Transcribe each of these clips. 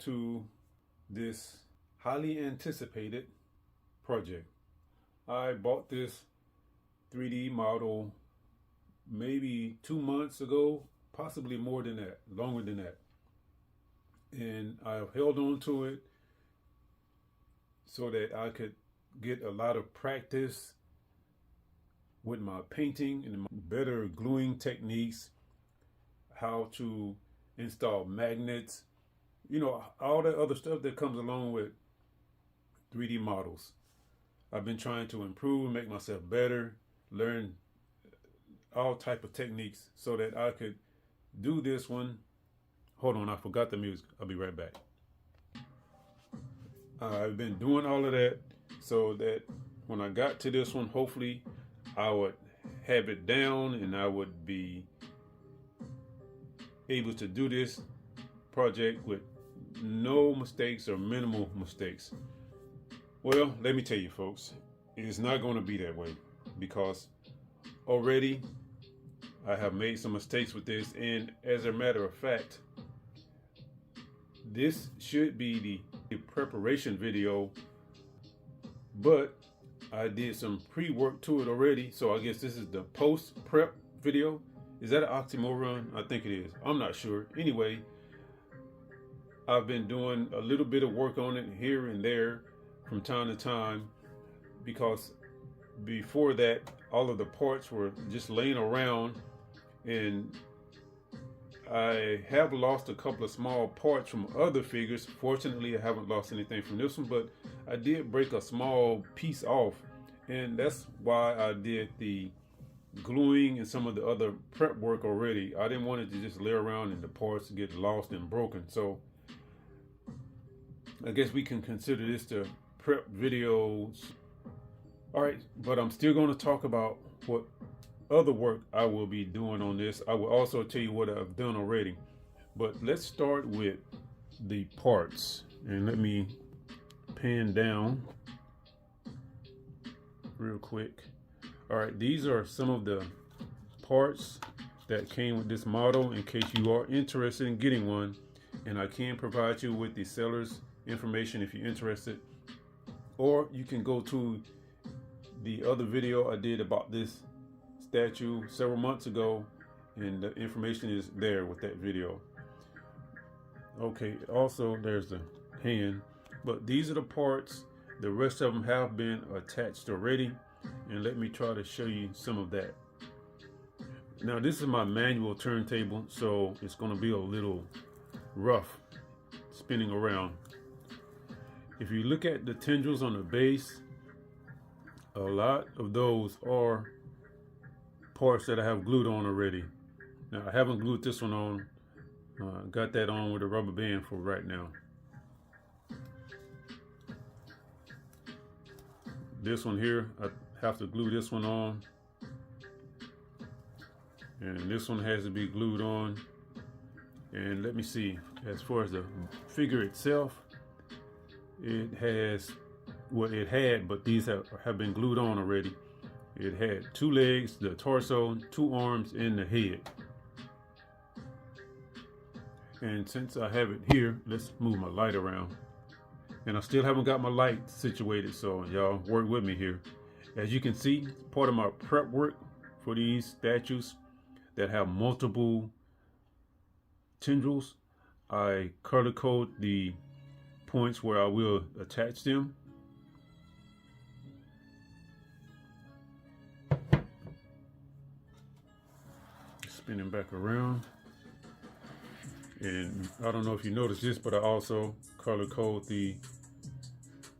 to this highly anticipated project. I bought this 3D model maybe 2 months ago, possibly more than that, longer than that. And I've held on to it so that I could get a lot of practice with my painting and better gluing techniques, how to install magnets, all the other stuff that comes along with 3D models. I've been trying to improve, make myself better, learn all type of techniques so that I could do this one. Hold on, I forgot the music. I'll be right back. I've been doing all of that so that when I got to this one, hopefully I would have it down and I would be able to do this project with no mistakes or minimal mistakes. Well, let me tell you folks, it's not going to be that way because already I have made some mistakes with this, and as a matter of fact, this should be the preparation video, but I did some pre-work to it already, so I guess this is the post-prep video. Is that an oxymoron? I think it is. I'm not sure. Anyway, I've been doing a little bit of work on it here and there from time to time because before that, all of the parts were just laying around, and I have lost a couple of small parts from other figures. Fortunately, I haven't lost anything from this one, but I did break a small piece off, and that's why I did the gluing and some of the other prep work already. I didn't want it to just lay around and the parts get lost and broken. So I guess we can consider this the prep videos. All right, but I'm still going to talk about what other work I will be doing on this. I will also tell you what I've done already, but let's start with the parts, and let me pan down real quick. All right, these are some of the parts that came with this model in case you are interested in getting one, and I can provide you with the seller's information if you're interested, or you can go to the other video I did about this statue several months ago, and the information is there with that video. Okay, also there's the hand, but these are the parts. The rest of them have been attached already, and let me try to show you some of that. Now this is my manual turntable, so it's going to be a little rough spinning around. If you look at the tendrils on the base, a lot of those are parts that I have glued on already. Now I haven't glued this one on. Got that on with a rubber band for right now. This one here, I have to glue this one on, and this one has to be glued on. And let me see, as far as the figure itself, it has, well, it had, but these have been glued on already. It had 2 legs, the torso, 2 arms, and the head. And since I have it here, let's move my light around. And I still haven't got my light situated, so y'all work with me here. As you can see, part of my prep work for these statues that have multiple tendrils, I color code the points where I will attach them. Spinning back around. And I don't know if you noticed this, but I also color code the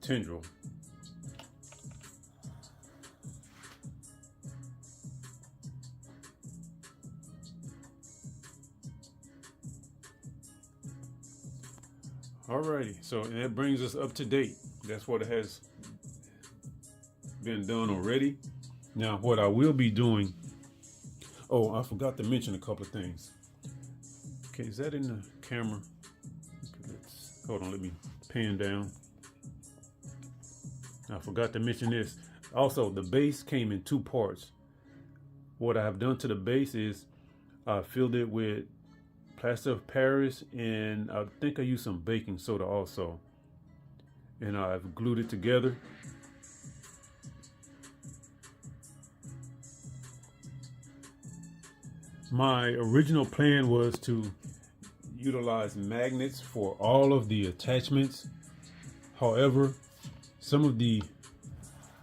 tendril. Alrighty, so that brings us up to date. That's what has been done already. Now what I will be doing, oh, I forgot to mention a couple of things. Okay, is that in the camera? Okay, hold on, let me pan down. I forgot to mention this. Also, the base came in 2 parts. What I have done to the base is I filled it with plaster of Paris, and I think I used some baking soda also. And I've glued it together. My original plan was to utilize magnets for all of the attachments. However, some of the,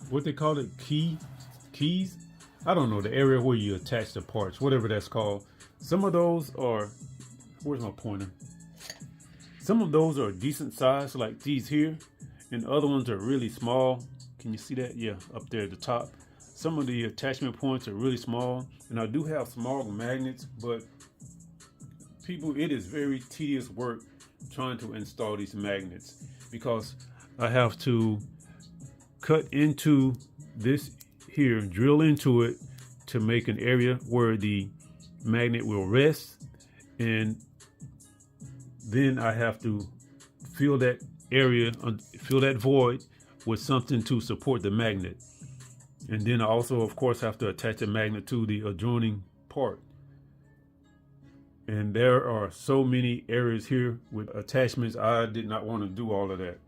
what they call it, keys, I don't know, the area where you attach the parts, whatever that's called. Some of those are, where's my pointer? Some of those are decent size, like these here, and other ones are really small. Can you see that? Yeah, up there at the top. Some of the attachment points are really small, and I do have small magnets, but people, it is very tedious work trying to install these magnets, because I have to cut into this here, drill into it to make an area where the magnet will rest, and then I have to fill that area, fill that void with something to support the magnet. And then I also, of course, have to attach a magnet to the adjoining part. And there are so many areas here with attachments. I did not want to do all of that.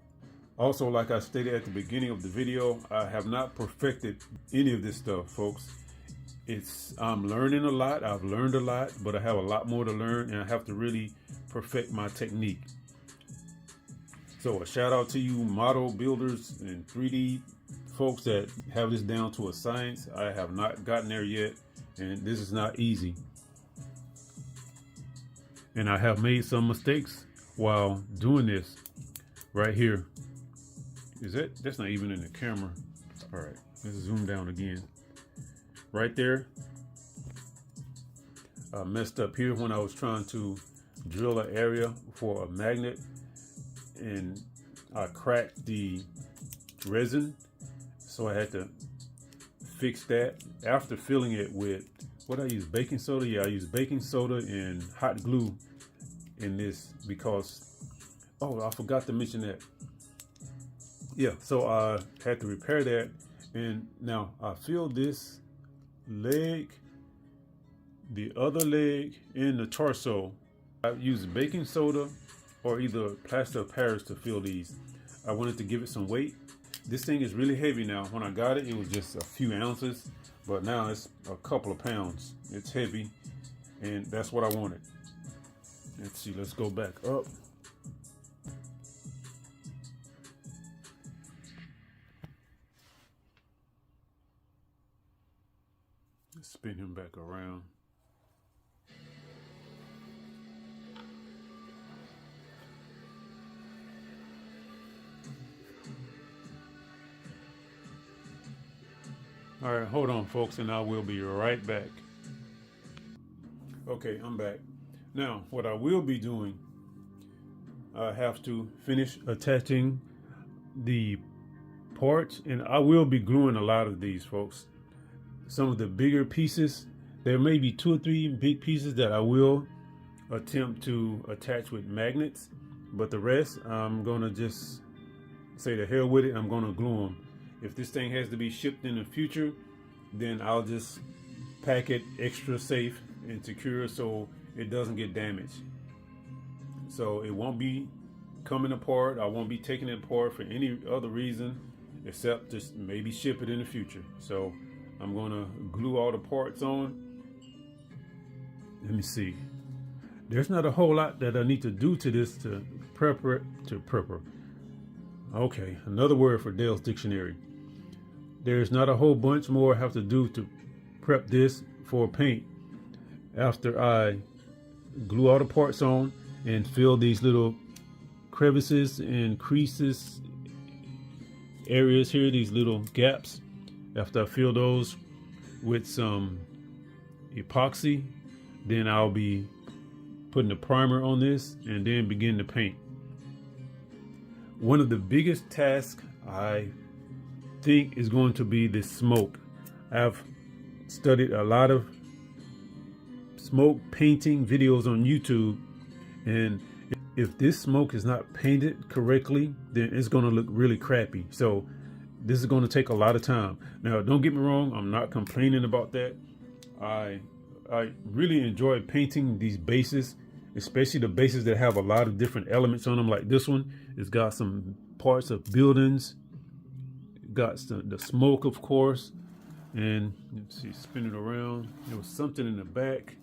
Also, like I stated at the beginning of the video, I have not perfected any of this stuff, folks. I'm learning a lot. I've learned a lot, but I have a lot more to learn, and I have to really perfect my technique. So a shout out to you model builders and 3D folks that have this down to a science. I have not gotten there yet, and this is not easy. And I have made some mistakes while doing this right here. That's not even in the camera. All right, let's zoom down again. Right there, I messed up here when I was trying to drill an area for a magnet, and I cracked the resin, so I had to fix that after filling it with, what I use, baking soda. Yeah, I use baking soda and hot glue in this because, oh, I forgot to mention that. Yeah, so I had to repair that, and now I filled this leg, the other leg, and the torso. I used baking soda or either plaster of Paris to fill these. I wanted to give it some weight. This thing is really heavy now. When I got it, it was just a few ounces, but now it's a couple of pounds. It's heavy, and that's what I wanted. Let's see, let's go back up. Let's spin him back around. All right, hold on, folks, and I will be right back. Okay, I'm back. Now, what I will be doing, I have to finish attaching the parts, and I will be gluing a lot of these, folks. Some of the bigger pieces, there may be 2 or 3 big pieces that I will attempt to attach with magnets, but the rest, I'm gonna just say the hell with it. I'm gonna glue them. If this thing has to be shipped in the future, then I'll just pack it extra safe and secure so it doesn't get damaged. So it won't be coming apart. I won't be taking it apart for any other reason except just maybe ship it in the future. So I'm gonna glue all the parts on. Let me see. There's not a whole lot that I need to do to this to prepper. Okay, another word for Dale's dictionary. There's not a whole bunch more I have to do to prep this for paint. After I glue all the parts on and fill these little crevices and creases areas here, these little gaps, after I fill those with some epoxy, then I'll be putting a primer on this and then begin to paint. One of the biggest tasks I think is going to be the smoke. I've studied a lot of smoke painting videos on YouTube, and if this smoke is not painted correctly, then it's going to look really crappy. So this is going to take a lot of time. Now, don't get me wrong, I'm not complaining about that. I really enjoy painting these bases, especially the bases that have a lot of different elements on them, like this one. It's got some parts of buildings, got the smoke, of course, and let's see, spin it around. There was something in the back.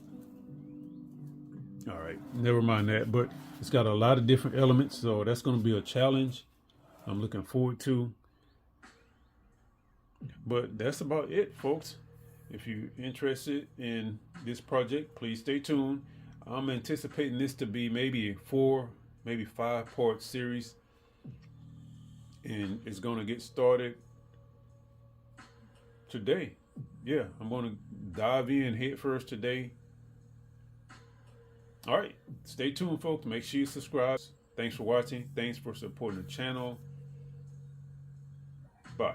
All right, never mind that, but it's got a lot of different elements, so that's going to be a challenge I'm looking forward to. But that's about it, folks. If you're interested in this project, please stay tuned. I'm anticipating this to be maybe a 4, maybe 5-part series, and it's going to get started today. Yeah, I'm going to dive in head first today. All right, stay tuned, folks. Make sure you subscribe. Thanks for watching. Thanks for supporting the channel. Bye.